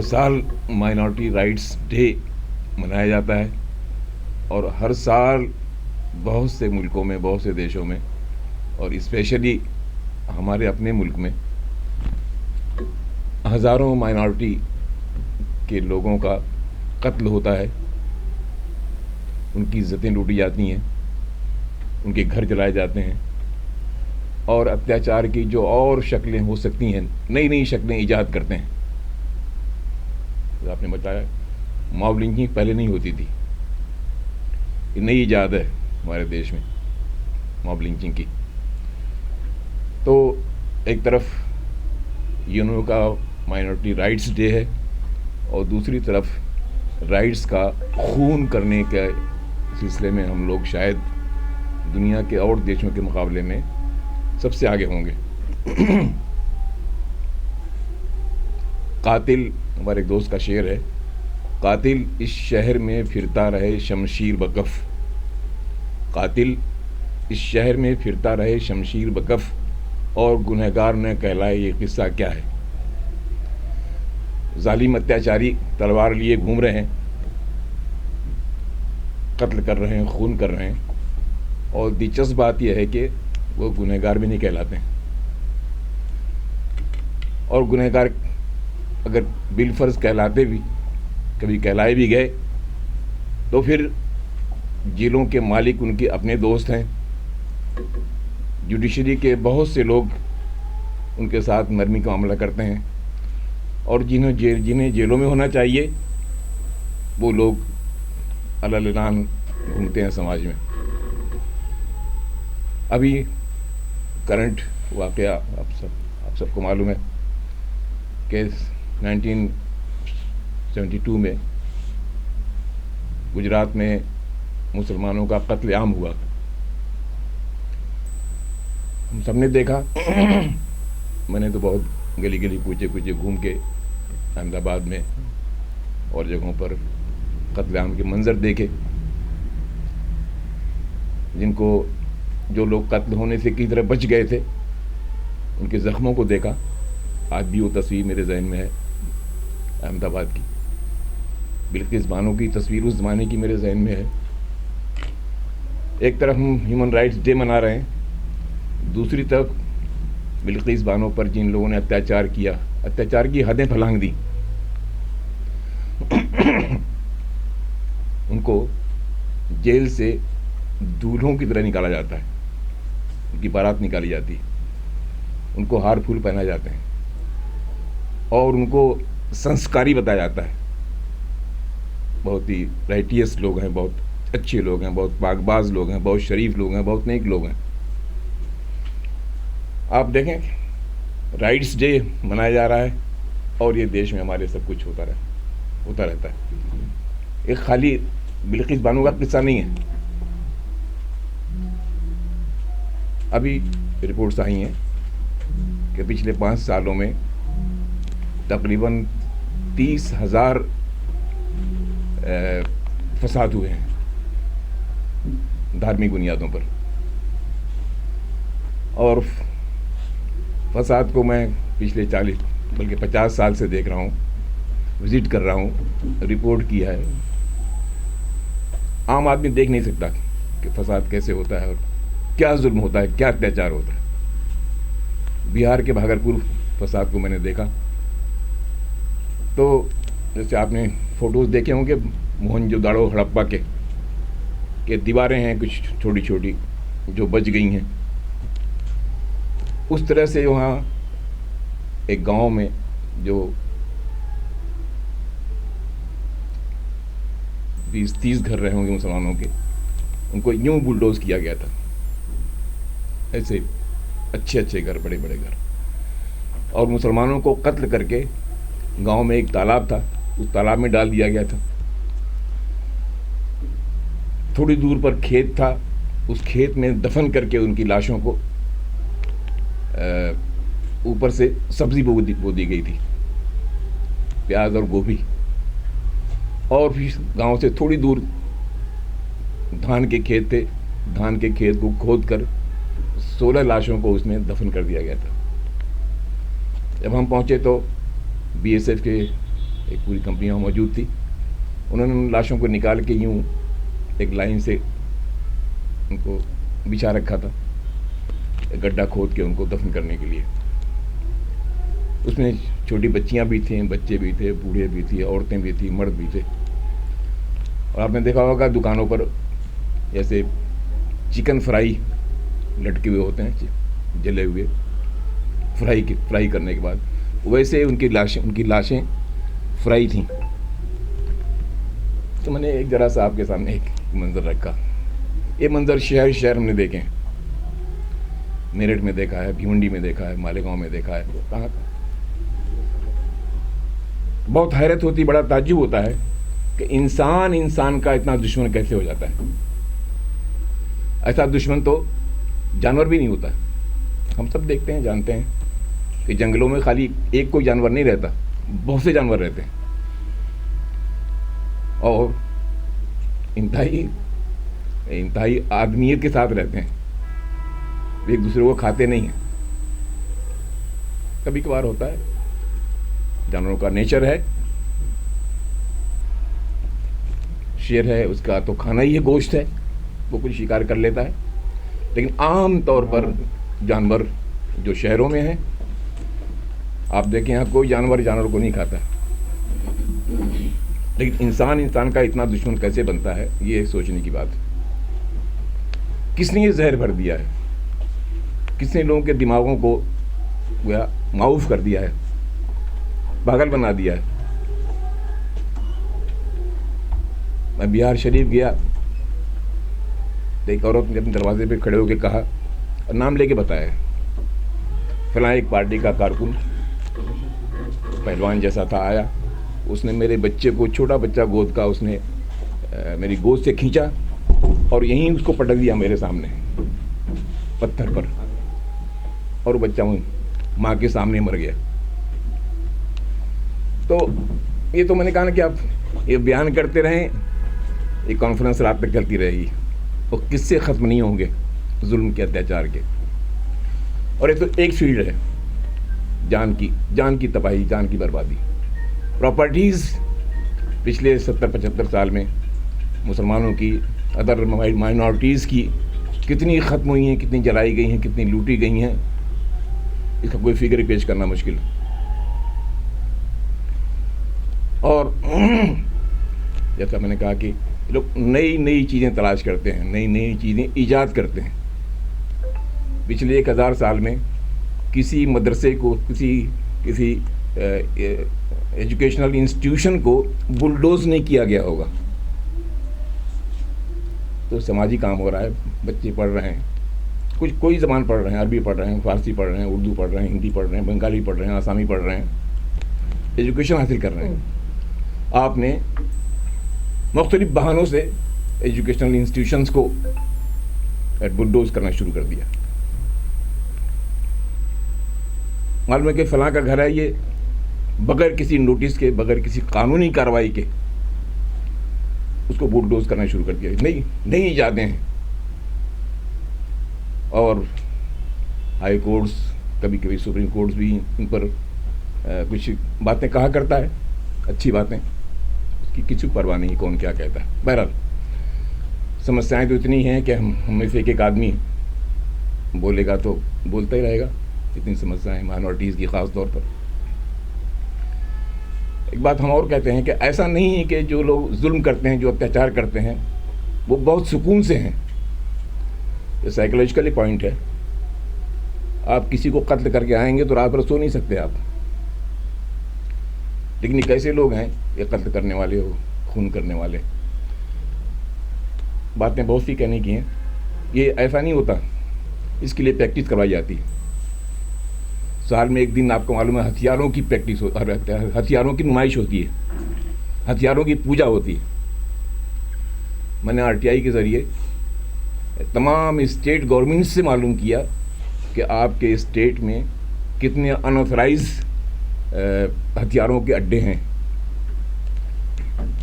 سال minority rights day منایا جاتا ہے، اور ہر سال بہت سے ملکوں میں، بہت سے دیشوں میں، اور اسپیشلی ہمارے اپنے ملک میں ہزاروں مائنورٹی کے لوگوں کا قتل ہوتا ہے، ان کی عزتیں لوٹی جاتی ہیں، ان کے گھر جلائے جاتے ہیں، اور اتیاچار کی جو اور شکلیں ہو سکتی ہیں، نئی نئی شکلیں ایجاد کرتے ہیں. آپ نے بتایا ماب لنچنگ پہلے نہیں ہوتی تھی، یہ نئی ایجاد ہے ہمارے دیش میں ماب لنچنگ کی. تو ایک طرف یونو کا مائنورٹی رائٹس ڈے ہے، اور دوسری طرف رائٹس کا خون کرنے کے سلسلے میں ہم لوگ شاید دنیا کے اور دیشوں کے مقابلے میں سب سے آگے ہوں گے. قاتل، ہمارے ایک دوست کا شعر ہے، قاتل اس شہر میں پھرتا رہے شمشیر بکف، قاتل اس شہر میں پھرتا رہے شمشیر بکف، اور گنہگار نہ کہلائے یہ قصہ کیا ہے. ظالم اتیاچاری تلوار لیے گھوم رہے ہیں، قتل کر رہے ہیں، خون کر رہے ہیں، اور دلچسپ بات یہ ہے کہ وہ گنہگار بھی نہیں کہلاتے ہیں. اور گنہگار اگر بالفرض کہلاتے بھی، کبھی کہلائے بھی گئے، تو پھر جیلوں کے مالک ان کے اپنے دوست ہیں، جوڈیشری کے بہت سے لوگ ان کے ساتھ نرمی کا معاملہ کرتے ہیں، اور جنہیں جیلوں میں ہونا چاہیے وہ لوگ علالان گھومتے ہیں سماج میں. ابھی کرنٹ واقعہ آپ سب کو معلوم ہے کہ 1972 میں گجرات میں مسلمانوں کا قتل عام ہوا. ہم سب نے دیکھا، میں نے تو بہت گلی گلی کوچے کوچے گھوم کے احمد آباد میں اور جگہوں پر قتل عام کے منظر دیکھے. جو لوگ قتل ہونے سے کسی طرح بچ گئے تھے، ان کے زخموں کو دیکھا. آج بھی وہ تصویر میرے ذہن میں ہے احمد آباد کی. بلقیس بانو کی تصویر اس زمانے کی میرے ذہن میں ہے. ایک طرف ہم ہیومن رائٹس ڈے منا رہے ہیں، دوسری طرف بلقیس بانو پر جن لوگوں نے اتیاچار کیا، اتیاچار کی حدیں پھلانگ دی، ان کو جیل سے دولہوں کی طرح نکالا جاتا ہے، ان کی بارات نکالی جاتی ہے، ان کو ہار پھول پہنا جاتے ہیں، اور ان کو سنسکاری بتایا جاتا ہے. بہت ہی رائٹیس لوگ ہیں، بہت اچھے لوگ ہیں، بہت پاک باز لوگ ہیں، بہت شریف لوگ ہیں، بہت نیک لوگ ہیں. آپ دیکھیں رائٹس ڈے منایا جا رہا ہے، اور یہ دیش میں ہمارے سب کچھ ہوتا رہتا ہے. ایک خالی بلقیس بانو کا قصہ نہیں ہے. ابھی رپورٹس آئی ہیں کہ پچھلے 5 سالوں میں تقریباً 30,000 فساد ہوئے ہیں دھارمک بنیادوں پر. اور فساد کو میں پچھلے 40 بلکہ 50 سال سے دیکھ رہا ہوں، وزٹ کر رہا ہوں، رپورٹ کیا ہے. عام آدمی دیکھ نہیں سکتا کہ فساد کیسے ہوتا ہے اور کیا ظلم ہوتا ہے، کیا اتیاچار ہوتا ہے. بہار کے بھاگلپور فساد کو میں نے دیکھا، تو جیسے آپ نے فوٹوز دیکھے ہوں گے موہنجو داڑو ہڑپا کہ دیواریں ہیں کچھ چھوٹی چھوٹی جو بچ گئی ہیں. اس طرح سے وہاں ایک گاؤں میں جو 20-30 گھر رہے ہوں گے مسلمانوں کے، ان کو یوں بلڈوز کیا گیا تھا. ایسے اچھے گھر، بڑے گھر، اور مسلمانوں کو قتل کر کے گاؤں میں ایک تالاب تھا، اس تالاب میں ڈال دیا گیا تھا. تھوڑی دور پر کھیت تھا، اس کھیت میں دفن کر کے ان کی لاشوں کو اوپر سے سبزی بو دی گئی تھی، پیاز اور گوبھی. اور پھر گاؤں سے تھوڑی دور دھان کے کھیت تھے، دھان کے کھیت کو کھود کر 16 لاشوں کو اس میں دفن کر دیا گیا تھا. جب ہم پہنچے تو بی ایس ایف کے ایک پوری کمپنی وہاں موجود تھی. انہوں نے لاشوں کو نکال کے یوں ایک لائن سے ان کو بچھا رکھا تھا, ایک گڈھا کھود کے ان کو دفن کرنے کے لیے. اس میں چھوٹی بچیاں بھی تھیں, بچے بھی تھے, بوڑھے بھی تھے, عورتیں بھی تھیں, مرد بھی تھے. اور آپ نے دیکھا ہوگا دکانوں پر جیسے چکن فرائی لٹکے ہوئے ہوتے ہیں, جلے ہوئے, فرائی کرنے کے بعد, ویسے ان کی لاشیں فرائی تھیں. تو میں نے ایک ذرا سا آپ کے سامنے ایک منظر رکھا. یہ منظر شہر ہم نے دیکھے ہیں. میرٹھ میں دیکھا ہے, بھیونڈی میں دیکھا ہے, مالیگاؤں میں دیکھا ہے, کہاں. بہت حیرت ہوتی, بڑا تعجب ہوتا ہے کہ انسان کا اتنا دشمن کیسے ہو جاتا ہے. ایسا دشمن تو جانور بھی نہیں ہوتا. ہم سب دیکھتے ہیں, جانتے ہیں کہ جنگلوں میں خالی ایک کوئی جانور نہیں رہتا, بہت سے جانور رہتے ہیں, اور انتہائی آدمیت کے ساتھ رہتے ہیں. ایک دوسرے کو کھاتے نہیں ہیں. کبھی کبھار ہوتا ہے, جانوروں کا نیچر ہے. شیر ہے, اس کا تو کھانا ہی ہے, گوشت ہے, وہ کچھ شکار کر لیتا ہے. لیکن عام طور پر جانور جو شہروں میں ہیں, آپ دیکھیں یہاں کوئی جانور کو نہیں کھاتا. لیکن انسان کا اتنا دشمن کیسے بنتا ہے, یہ سوچنے کی بات ہے. کس نے یہ زہر بھر دیا ہے؟ کس نے لوگوں کے دماغوں کو معاف کر دیا ہے, پاگل بنا دیا ہے؟ میں بہار شریف گیا, ایک عورت نے اپنے دروازے پہ کھڑے ہو کے کہا, نام لے کے بتایا, فلاں ایک پارٹی کا کارکن پہلوان جیسا تھا, آیا, اس نے میرے بچے کو, چھوٹا بچہ گود کا, اس نے میری گود سے کھینچا اور یہیں اس کو پٹک دیا میرے سامنے پتھر پر, اور بچہ ماں کے سامنے مر گیا. تو یہ تو میں نے کہا نا کہ آپ یہ بیان کرتے رہیں, یہ کانفرنس رات تک چلتی رہے گی, اور کس سے ختم نہیں ہوں گے ظلم کے, اتیاچار کے. اور یہ تو ایک فیلڈ ہے, جان کی تباہی, جان کی بربادی. پراپرٹیز پچھلے 70-75 سال میں مسلمانوں کی, ادر مائنورٹیز کی کتنی ختم ہوئی ہیں, کتنی جلائی گئی ہیں, کتنی لوٹی گئی ہیں, اس کا کوئی فگر پیش کرنا مشکل. اور جیسا میں نے کہا کہ لوگ نئی چیزیں تلاش کرتے ہیں, نئی چیزیں ایجاد کرتے ہیں. پچھلے 1000 سال میں کسی مدرسے کو, کسی ایجوکیشنل انسٹیٹیوشن کو بلڈوز نہیں کیا گیا ہوگا. تو سماجی کام ہو رہا ہے, بچے پڑھ رہے ہیں, کوئی زبان پڑھ رہے ہیں, عربی پڑھ رہے ہیں, فارسی پڑھ رہے ہیں, اردو پڑھ رہے ہیں, ہندی پڑھ رہے ہیں, بنگالی پڑھ رہے ہیں, آسامی پڑھ رہے ہیں, ایجوکیشن حاصل کر رہے ہیں. آپ نے مختلف بہانوں سے ایجوکیشنل انسٹیٹیوشنس کو بلڈوز کرنا شروع کر دیا. معلوم ہے کہ فلاں کا گھر ہے, یہ بغیر کسی نوٹس کے, بغیر کسی قانونی کارروائی کے اس کو بلڈوز کرنا شروع کر دیا. نئی ایجادیں ہیں, اور ہائی کورٹس, کبھی کبھی سپریم کورٹس بھی ان پر کچھ باتیں کہا کرتا ہے, اچھی باتیں, اس کی کسی پرواہ نہیں کون کیا کہتا ہے. بہرحال سمسیائیں تو اتنی ہیں کہ ہم میں سے ایک آدمی بولے گا تو بولتا ہی رہے گا. اتنی سمسیائیں مائنورٹیز کی خاص طور پر. ایک بات ہم اور کہتے ہیں کہ ایسا نہیں ہے کہ جو لوگ ظلم کرتے ہیں, جو اتیاچار کرتے ہیں, وہ بہت سکون سے ہیں. یہ سائیکولوجیکلی پوائنٹ ہے. آپ کسی کو قتل کر کے آئیں گے تو رات بھر سو نہیں سکتے آپ. لیکن یہ کیسے لوگ ہیں, یہ قتل کرنے والے ہو, خون کرنے والے. باتیں بہت سی کہنے کی ہیں. یہ ایسا نہیں ہوتا, اس کے لیے پریکٹس کروائی جاتی ہے. سال میں ایک دن آپ کو معلوم ہے ہتھیاروں کی پریکٹس ہوتا ہے, ہتھیاروں کی نمائش ہوتی ہے, ہتھیاروں کی پوجا ہوتی ہے. میں نے RTI کے ذریعے تمام اسٹیٹ گورنمنٹ سے معلوم کیا کہ آپ کے اسٹیٹ میں کتنے انآتھرائز ہتھیاروں کے اڈے ہیں.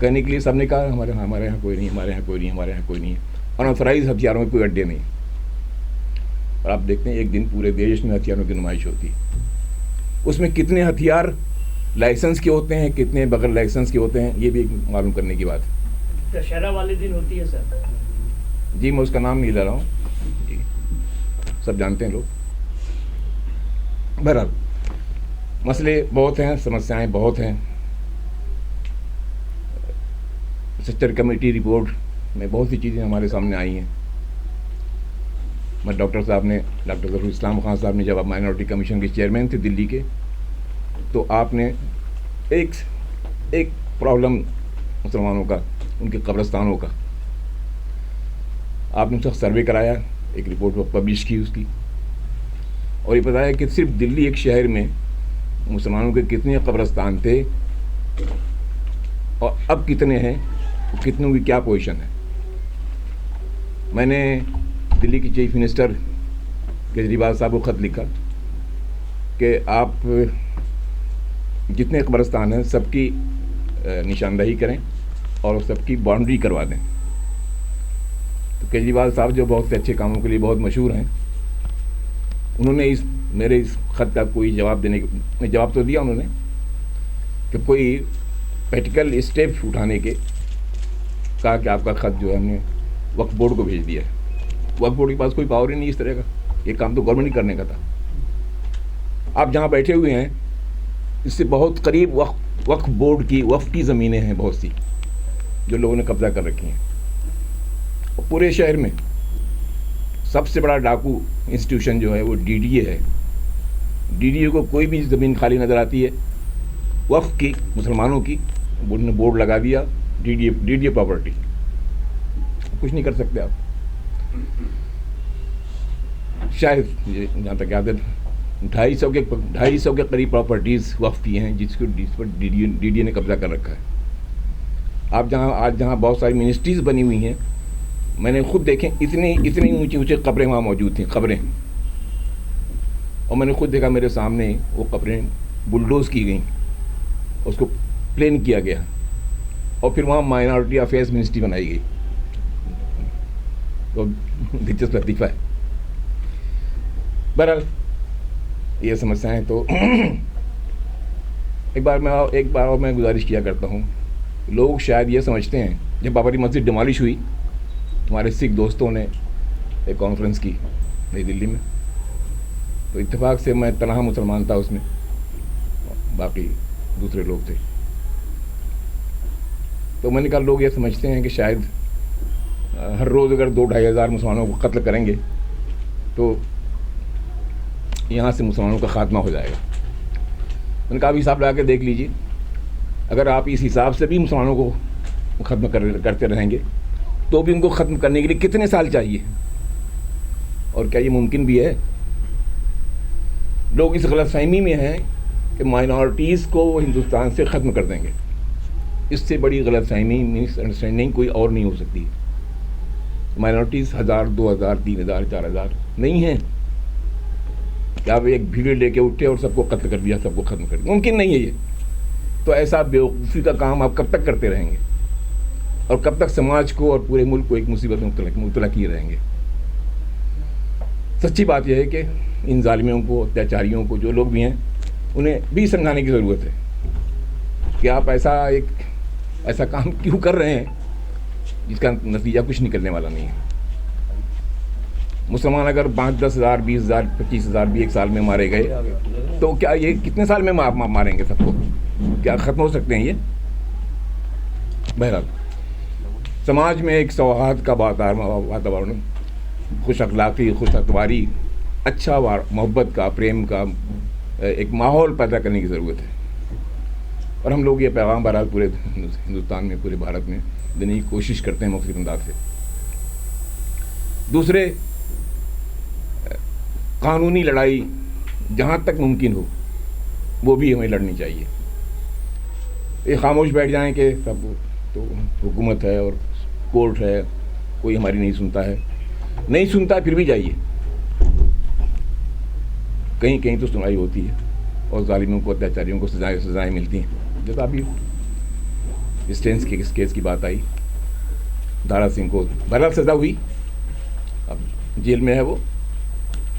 کہنے کے لیے سب نے کہا ہمارے یہاں کوئی نہیں, ہمارے یہاں کوئی نہیں, ہمارے یہاں کوئی نہیں. انآتھرائز ہتھیاروں کے کوئی اڈے نہیں. اور آپ دیکھتے ہیں ایک دن پورے دیش میں ہتھیاروں کی نمائش ہوتی ہے. اس میں کتنے ہتھیار لائسنس کے ہوتے ہیں کتنے بغیر لائسنس کے ہوتے ہیں یہ بھی معلوم کرنے کی بات ہے. دشہرہ والے دن ہوتی ہے سر؟ جی میں اس کا نام نہیں لے رہا ہوں جی سب جانتے ہیں لوگ. بہرحال مسئلے بہت ہیں سمسیائیں بہت ہیں. سیکٹر کمیٹی رپورٹ میں بہت سی چیزیں ہمارے سامنے آئی ہیں. میں ڈاکٹر ظفر اسلام خان صاحب نے جب آپ مائنورٹی کمیشن کے چیئرمین تھے دلی کے تو آپ نے ایک پرابلم مسلمانوں کا ان کے قبرستانوں کا آپ نے اس کا سروے کرایا ایک رپورٹ پبلش کی اس کی اور یہ بتایا کہ صرف دلی ایک شہر میں مسلمانوں کے کتنے قبرستان تھے اور اب کتنے ہیں کتنوں کی کیا پوزیشن ہے. میں نے دلی کی چیف منسٹر کیجریوال صاحب کو خط لکھا کہ آپ جتنے قبرستان ہیں سب کی نشاندہی کریں اور سب کی باؤنڈری کروا دیں. تو کیجریوال صاحب جو بہت سے اچھے کاموں کے لیے بہت مشہور ہیں انہوں نے میرے اس خط کا کوئی جواب تو دیا انہوں نے کہ کوئی پریکٹیکل اسٹیپ اٹھانے کے کہا کہ آپ کا خط جو ہے ہم نے وقف بورڈ کو بھیج دیا ہے. وقف بورڈ کے پاس کوئی پاور ہی نہیں اس طرح کا. یہ کام تو گورنمنٹ ہی کرنے کا تھا. آپ جہاں بیٹھے ہوئے ہیں اس سے بہت قریب وقف بورڈ کی وقف کی زمینیں ہیں بہت سی جو لوگوں نے قبضہ کر رکھی ہیں. اور پورے شہر میں سب سے بڑا ڈاکو انسٹیٹیوشن جو ہے وہ ڈی ڈی اے ہے. ڈی ڈی اے کو کوئی بھی زمین خالی نظر آتی ہے وقف کی مسلمانوں کی انہوں نے بورڈ لگا دیا ڈی ڈی اے پراپرٹی. کچھ نہیں کر سکتے آپ. شاید جہاں تک یاد ہے 250 کے قریب پراپرٹیز وقف کی ہیں جس پر ڈی ڈی اے نے قبضہ کر رکھا ہے. آپ جہاں بہت ساری منسٹریز بنی ہوئی ہیں میں نے خود دیکھیں اتنی اونچی قبریں وہاں موجود تھیں قبریں. اور میں نے خود دیکھا میرے سامنے وہ قبریں بلڈوز کی گئیں اس کو پلین کیا گیا اور پھر وہاں مائنارٹی افیئرس منسٹری بنائی گئی. تو دلچسپ لطیفہ ہے. بہرحال یہ سمسیاں تو ایک بار اور میں گزارش کیا کرتا ہوں. لوگ شاید یہ سمجھتے ہیں جب بابری مسجد ڈیمالش ہوئی ہمارے سکھ دوستوں نے ایک کانفرنس کی نئی دلی میں تو اتفاق سے میں تنہا مسلمان تھا اس میں باقی دوسرے لوگ تھے. تو میں نے کہا لوگ یہ سمجھتے ہیں کہ شاید ہر روز اگر 2-2.5 ہزار مسلمانوں کو قتل کریں گے تو یہاں سے مسلمانوں کا خاتمہ ہو جائے گا. میں نے کہا ابھی حساب لگا کے دیکھ لیجیے اگر آپ اس حساب سے بھی مسلمانوں کو ختم کرتے رہیں گے تو بھی ان کو ختم کرنے کے لیے کتنے سال چاہیے اور کیا یہ ممکن بھی ہے. لوگ اس غلط فہمی میں ہیں کہ مائنارٹیز کو وہ ہندوستان سے ختم کر دیں گے. اس سے بڑی غلط فہمی مس انڈرسٹینڈنگ کوئی اور نہیں ہو سکتی. مائنارٹیز 1000 2000 3000 4000 نہیں ہیں کہ آپ ایک بھیڑ لے کے اٹھے اور سب کو قتل کر دیا سب کو ختم کر دیا. ممکن نہیں ہے یہ. تو ایسا بیوقوفی کا کام آپ کب تک کرتے رہیں گے اور کب تک سماج کو اور پورے ملک کو ایک مصیبت میں مبتلا کیے رہیں گے. سچی بات یہ ہے کہ ان ظالموں کو اتیاچاریوں کو جو لوگ بھی ہیں انہیں بھی سمجھانے کی ضرورت ہے کہ آپ ایسا کام کیوں کر رہے ہیں جس کا نتیجہ کچھ نکلنے والا نہیں ہے. مسلمان اگر 5-10 ہزار 20 ہزار 25 ہزار بھی ایک سال میں مارے گئے تو کیا یہ کتنے سال میں ماریں گے سب کو؟ کیا ختم ہو سکتے ہیں یہ؟ بہرحال سماج میں ایک سوہاد کا واتاورن خوش اخلاقی خوش اتواری اچھا محبت کا پریم کا ایک ماحول پیدا کرنے کی ضرورت ہے. اور ہم لوگ یہ پیغام بہرحال پورے ہندوستان میں پورے بھارت میں دینے کی کوشش کرتے ہیں مختلف انداز سے. دوسرے قانونی لڑائی جہاں تک ممکن ہو وہ بھی ہمیں لڑنی چاہیے. یہ خاموش بیٹھ جائیں کہ سب تو حکومت ہے اور کورٹ ہے کوئی ہماری نہیں سنتا پھر بھی جائیے. کہیں تو سنائی ہوتی ہے اور ظالموں کو اتیاچاریوں کو سزائیں ملتی ہیں. جیسا ابھی اسٹینس کے کیس کی بات آئی دارا سنگھ کو بہرحال سزا ہوئی اب جیل میں ہے وہ